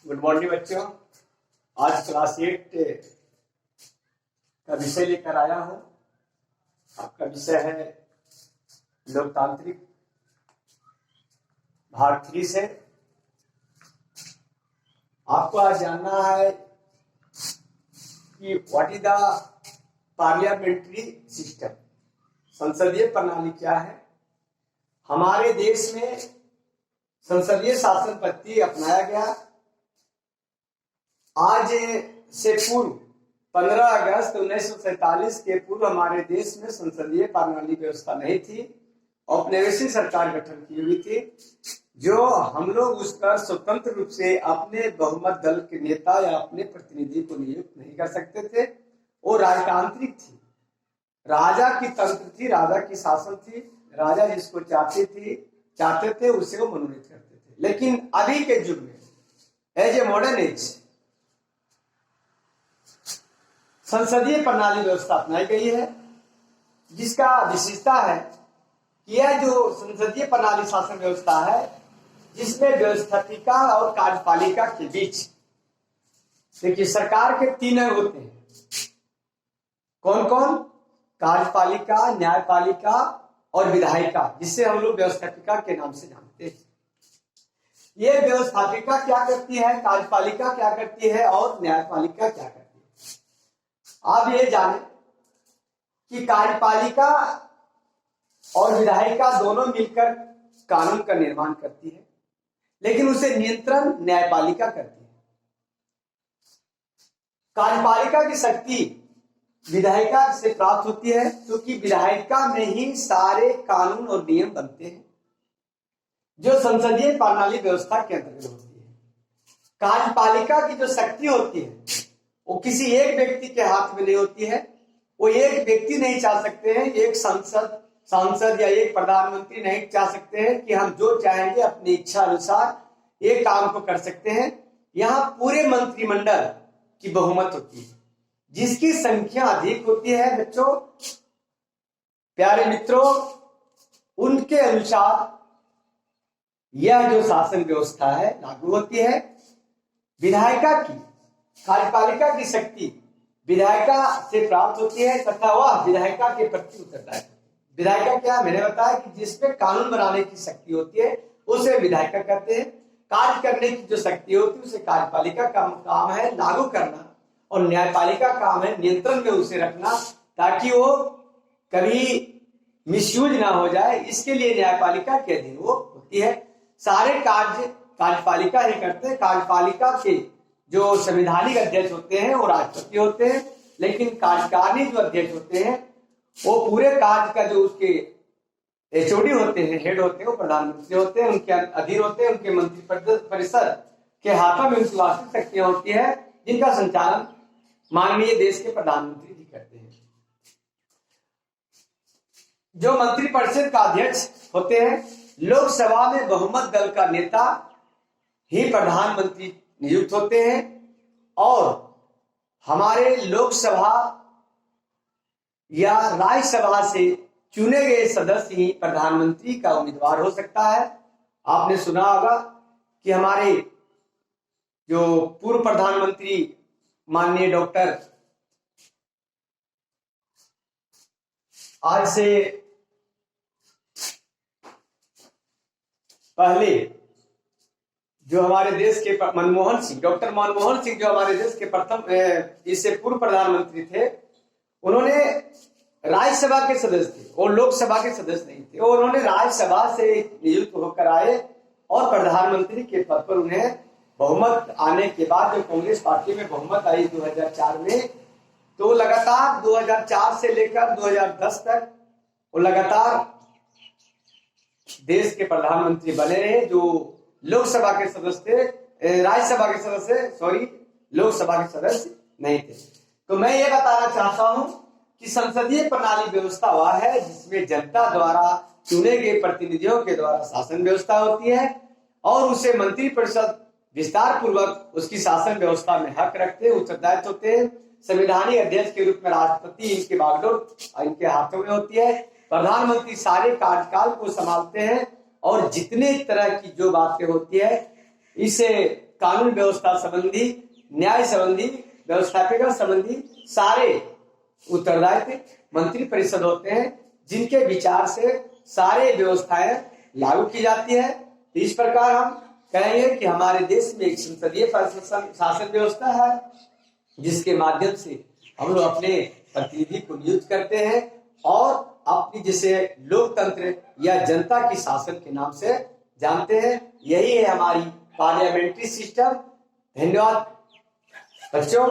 Good morning बच्चों। आज class 8 का विषय लेकर आया हूं। आपका विषय है लोकतांत्रिक भाग 3 से। आपको आज जानना है कि what is the parliamentary system, संसदीय प्रणाली क्या है। हमारे देश में संसदीय शासन पद्धति अपनाया गया। आज से पूर्व 15 अगस्त 1947 के पूर्व हमारे देश में संसदीय प्रणाली व्यवस्था नहीं थी। औपनिवेशिक सरकार गठन की हुई थी, जो हम लोग उस पर स्वतंत्र रूप से अपने बहुमत दल के नेता या अपने प्रतिनिधि को नियुक्त नहीं कर सकते थे। वो राजतांत्रिक थी, राजा की तंत्र थी, राजा की शासन थी। राजा जिसको चाहते थे उसे वो मनोनीत करते थे। लेकिन अभी के युग में एज ए मॉडर्न एज संसदीय प्रणाली व्यवस्था अपनाई गई है, जिसका विशेषता है कि यह जो संसदीय प्रणाली शासन व्यवस्था है, जिसमें व्यवस्थापिका और कार्यपालिका के बीच देखिए सरकार के 3 अंग होते हैं। कौन कौन? कार्यपालिका, न्यायपालिका और विधायिका, जिसे हम लोग व्यवस्थापिका के नाम से जानते हैं। ये व्यवस्थापिका क्या करती है, कार्यपालिका क्या करती है और न्यायपालिका क्या करती है। आप ये जाने कि कार्यपालिका और विधायिका दोनों मिलकर कानून का निर्माण करती है, लेकिन उसे नियंत्रण न्यायपालिका करती है। कार्यपालिका की शक्ति विधायिका से प्राप्त होती है, क्योंकि विधायिका में ही सारे कानून और नियम बनते हैं, जो संसदीय प्रणाली व्यवस्था के अंतर्गत होती है। कार्यपालिका की जो शक्ति होती है वो किसी एक व्यक्ति के हाथ में नहीं होती है। वो एक व्यक्ति नहीं चाह सकते हैं, एक सांसद या एक प्रधानमंत्री नहीं चाह सकते हैं कि हम जो चाहेंगे अपनी इच्छा अनुसार ये काम को कर सकते हैं। यहाँ पूरे मंत्रिमंडल की बहुमत होती है, जिसकी संख्या अधिक होती है। बच्चों, प्यारे मित्रों, उनके अनुसार यह जो शासन व्यवस्था है लागू होती है। विधायिका की, कार्यपालिका की शक्ति विधायिका से प्राप्त होती है तथा वह विधायिका के प्रति उत्तरदायी है। विधायिका क्या? मैंने बताया कि जिसपे कानून बनाने की शक्ति होती है उसे विधायिका कहते हैं। कार्य करने की जो शक्ति होती है उसे कार्यपालिका का काम है लागू करना, और न्यायपालिका काम है नियंत्रण में उसे रखना, ताकि वो कभी मिसयूज ना हो जाए। इसके लिए न्यायपालिका के अधीन वो होती है। सारे कार्य कार्यपालिका ही करते हैं। कार्यपालिका के जो संवैधानिक अध्यक्ष होते हैं वो राष्ट्रपति होते हैं, लेकिन कार्यकारिणी जो अध्यक्ष होते हैं वो पूरे कार्य का जो उसके एचओडी होते हैं, हेड होते हैं, वो प्रधानमंत्री होते हैं। उनके अधीन होते हैं, उनके मंत्री परिषद के हाथों में उनकी वास्तविक शक्तियां होती है, जिनका संचालन माननीय देश के प्रधानमंत्री जी करते हैं। जो मंत्रिपरिषद का अध्यक्ष होते हैं, लोकसभा में बहुमत दल का नेता ही प्रधानमंत्री नियुक्त होते हैं, और हमारे लोकसभा या राज्यसभा से चुने गए सदस्य ही प्रधानमंत्री का उम्मीदवार हो सकता है। आपने सुना होगा कि हमारे जो पूर्व प्रधानमंत्री माननीय डॉक्टर, आज से पहले जो हमारे देश के मनमोहन सिंह, डॉक्टर मनमोहन सिंह, जो हमारे देश के प्रथम इससे पूर्व प्रधानमंत्री थे, उन्होंने राज्यसभा के सदस्य थे और लोकसभा के सदस्य नहीं थे। और उन्होंने राज्यसभा से नियुक्त होकर आए और प्रधानमंत्री के पद पर उन्हें बहुमत आने के बाद, जो कांग्रेस पार्टी में बहुमत आई 2004 में, तो लगातार 2004 से लेकर 2010 तक वो लगातार देश के प्रधानमंत्री बने रहे, जो लोकसभा के सदस्य थे, राज्यसभा के सदस्य लोकसभा के सदस्य नहीं थे। तो मैं ये बताना चाहता हूं कि संसदीय प्रणाली व्यवस्था वह है जिसमें जनता द्वारा चुने गए प्रतिनिधियों के द्वारा शासन व्यवस्था होती है, और उसे मंत्रिपरिषद विस्तार पूर्वक उसकी शासन व्यवस्था में हक रखते हैं, उत्तरदायित्व होते हैं। संवैधानिक अध्यक्ष के रूप में राष्ट्रपति, इनके बागडोर इनके हाथों में होती है। प्रधानमंत्री सारे कार्यकाल को संभालते हैं, और जितने तरह की जो बातें होती है इसे कानून व्यवस्था संबंधी, न्याय संबंधी, व्यवस्थापिका संबंधी सारे उत्तरदायित्व मंत्री परिषद होते हैं, जिनके विचार से सारे व्यवस्थाएं लागू की जाती है। तो इस प्रकार हम कहेंगे कि हमारे देश में एक संसदीय शासन व्यवस्था है, जिसके माध्यम से हम लोग अपने प्रतिनिधि को नियुक्त करते हैं और अपनी जिसे लोकतंत्र या जनता की शासन के नाम से जानते हैं। यही है हमारी पार्लियामेंट्री सिस्टम। धन्यवाद बच्चों।